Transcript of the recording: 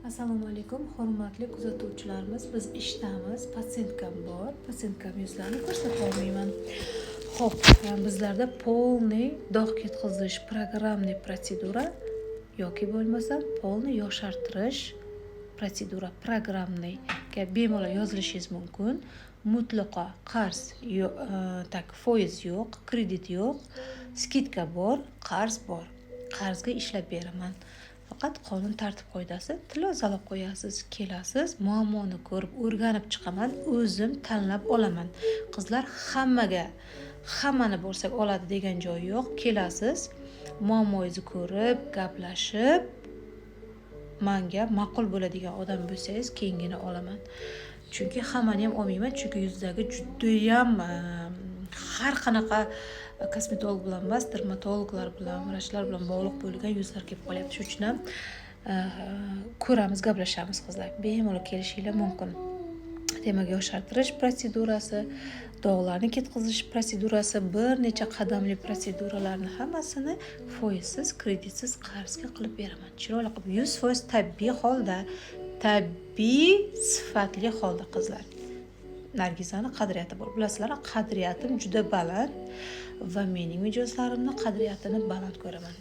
Assalomu alaykum, hurmatli kuzatuvchilarimiz. Biz ishdamiz. Pasientkam bor. Pasientkam yuzlarini ko'rsata olmayman. Xo'p, bizlarda polniy dog' ketkazish programmniy protsedura yoki bo'lmasa polniy yoshartirish protsedura programmniyga bemalol yozilishingiz mumkin. Mutlaqo qarz yo'q, foiz yo'q, kredit yo'q, skidka bor, qarz bor. Qarzga ishlab beraman. Faqat qonun tartib qoidasi tilozalab qo'yasiz, kelasiz, muammoni ko'rib o'rganib chiqaman, o'zim tanlab olaman. Qizlar hammani bo'lsak oladi degan joy yo'q. Kelasiz, muammoingizni ko'rib, gaplashib, menga ma'qul bo'ladigan odam bo'lsangiz, keyingina olaman. Chunki hammani ham olmayman, chunki yuzdagi judayam har qanaqa kosmetolog bilan emas, dermatologlar bilan, vrachlar bilan bog'liq bo'lgan yuzlar kelib qolyapti. Shuning uchun ham ko'ramiz, gaplashamiz qizlar. Bemalol kelishinglar mumkin. Demak, yoshartirish protsedurasi, dog'larni ketkazish protsedurasi, bir necha qadamli protseduralarni hammasini foizsiz, kreditsiz qarzga qilib beraman. Chiroyli qilib 100% tabiiy holda, tabiiy sifatli holda qizlar. Nargizani qadriyati bor. Bilasizlar, qadriyatim juda baland va mening mijozlarimni qadriyatini baland ko'raman.